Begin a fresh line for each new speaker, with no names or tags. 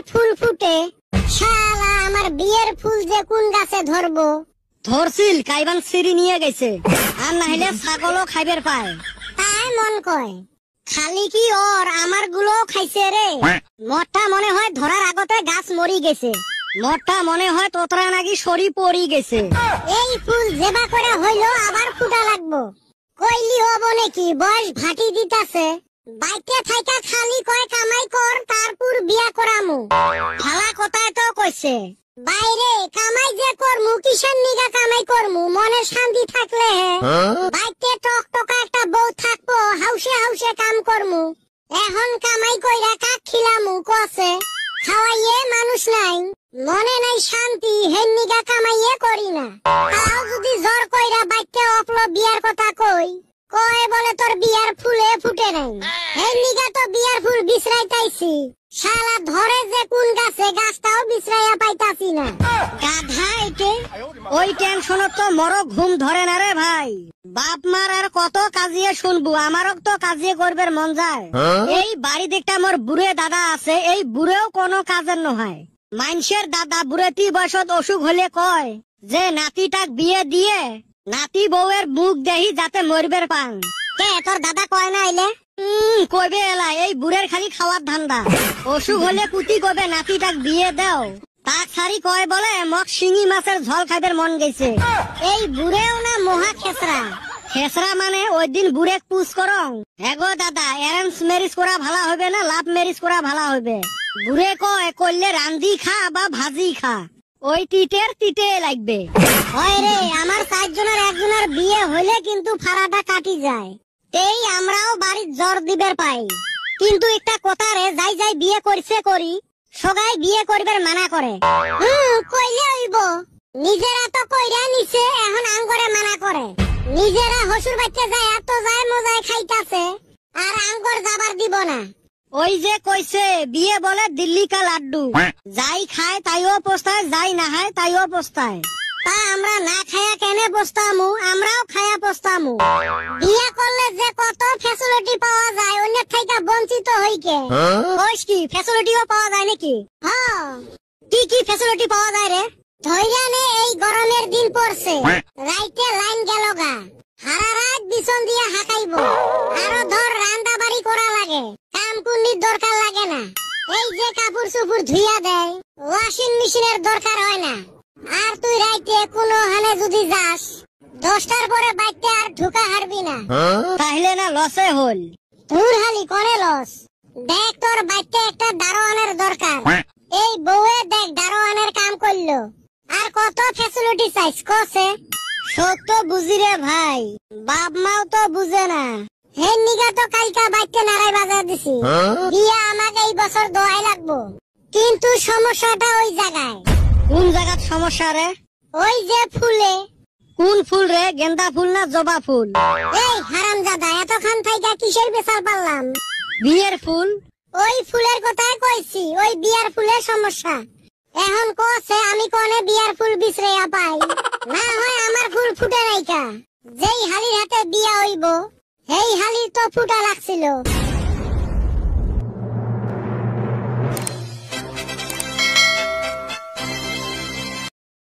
ফুল ফুটে, শালা আমার বিয়ের ফুল যে কোন গাছে ধরবো।
ধরছিল কাইবান সিঁড়ি নিয়ে গেছে, আর নাহলে ছাগলও খাইবার পায়।
তাই মন কয়, খালি কি ওর আমার গুলো খাইছে রে।
মরটা মনে হয় ধরার আগতে গাছ মরি গেছে, মরটা মনে হয় তোতরা নাকি সরি পড়ি গেছে।
এই ফুল জেবা করে হইলো আবার ফুটা লাগবো, কইলি হবো নাকি? বয়স ভাটি দিতাছে, বাইতে থাইকা খালি কয় কামাই কর তারপর বিয়া করামু।
ভালা কথাই তো কইছে।
বাইরে কামাই যে করমু, কিসের নিগা কামাই করমু? মনে শান্তি থাকলে হে বাইতে টক টকা একটা বউ থাকবো, হাউসে হাউসে কাম করমু। এখন কামাই কইরা কাক খিলামু কসে, খাওয়াইয়ে মানুষ নাই, মনে নাই শান্তি, হেন নিগা কামাইয়ে করি না। তাও যদি জোর কইরা বাইতে অপলো বিয়ার কথা কয় বলে তোর বিয়ার ফুলে ফুটে নাই। হেন নিগা তো বিয়ার ফুল বিছরাইতাইছি, শালা ধরে যে কোন গাছে গাছটাও বিছরাইয়া পাইতাছি না।
গাধা একে, ওই টেনশনত তো মরো ঘুম ধরে না রে ভাই। বাপ মার আর কত কাজিয়ে শুনবো, আমারও তো কাজিয়ে করবার মন যায়। এই বাড়ি দেখটা মোর বুড়ে দাদা আছে, এই বুড়েও কোনো কাজের নহয়। মানুষের দাদা বুড়েতি বয়সত অসুখ হলে কয় যে নাতিটাক বিয়ে দিয়ে নাতি বউয়ের মুখ দেহি যাতে মরবের পান।
কে তোর দাদা কয় না আইলে?
কইবে এলা, এই বুড়ের খালি খাওয়ার ধান্দা। অসুখ হলে কুতি কবে নাতিটাক বিয়ে দাও, তাক সারি কয় বলে মক শিঙি মাছের ঝোল খাইবার মন গেছে।
এই বুড়েও না মহা খেসরা।
খেসরা মানে ওই দিন বুড়ে পুষ করং, এগো দাদা অ্যারেঞ্জ ম্যারেজ করা ভালো হবে না লাভ ম্যারেজ করা ভালো হবে? বুড়ে কয় করলে রান্দি খা বা ভাজি খা, ওই তিতের তিতে লাগবে।
হয় রে, আমার 4 জনের একজনের বিয়ে হইলে কিন্তু ফাড়াটা কাটি যায়, এই আমরাও বাড়ির জ্বর দিবার পাই। কিন্তু একটা কথা রে, যাই যাই বিয়ে করছে করি, সবাই বিয়ে করবার মানা করে। কইলে হইব, নিজেরা তো কইরা নিছে, এখন আঙ্গরে মানা করে। নিজেরা হসুর বাচ্চা যায় এত যায় মজায় খাইতাছে, আর আঙ্গর যাবার দিব না।
ওই যে কইছে বিয়ে বলে দিল্লি কা লাড্ডু, যাই খায় তাইও পোস্তায়, যাই না খায় তাইও পোস্তায়।
তা আমরা না খায়া কেনে পোস্তামু? আমরাও খায়া পোস্তামু। বিয়ে করলে যে কত ফ্যাসিলিটি পাওয়া যায়, অন্যের থেকে বঞ্চিত হইকে।
কইস কি ফ্যাসিলিটিও পাওয়া যায় নাকি?
হ্যাঁ,
কি কি ফ্যাসিলিটি পাওয়া যায় রে?
ধইরা নে, এই গরমের দিন পড়ছে, রাইতে লাইন গেল গা, সারা রাত বিছন দিয়া হাঁকাইব। আরো ধর রান্না বাড়ি করা লাগে, কাম কুন্নির দরকার লাগে না। এই যে কাপড় চোপড় ধুইয়া দেয়, ওয়াশিং মেশিনের দরকার হয় না। আর তুই রাইতে কোনো হানে যদি যাস, 10টার পরে বাইতে আর ঢুকা হারবি না।
তাহলে না লসে হল?
তোর হালি করে লস। দেখ তোর বাইতে একটা দারোয়ানের দরকার, এই বউয়ে দেখ দারোয়ানের কাম করলো, আর কত ফ্যাসিলিটি চাইছ কসে।
সব তো বুঝি রে ভাই, বাপ মাও তো বুঝে না।
হেন নিগা তো কালকা বাইতে নারাই বাজার দিছি, বিয়া আমাকে এই বছর দোয়াই লাগবো। কিন্তু সমস্যাটা ওই জায়গায়।
কোন জায়গার সমস্যা রে?
ওই যে ফুলে।
কোন ফুল রে? গেন্দা ফুল না জবা ফুল?
এই হারামজাদা, এতক্ষণ থাইকা কিসের বেচার পারলাম?
বিয়ের ফুল।
ওই ফুলের কথাই কইছি, ওই বিয়ার ফুলের সমস্যা। এখন কছে আমি কোনে বিয়ার ফুল বিছরাইয়া পাই, না হয় আমার ফুল ফুটে নাইকা। যেই হালির হাতে বিয়া হইব, এই হালির তো ফুটা লাগছিল।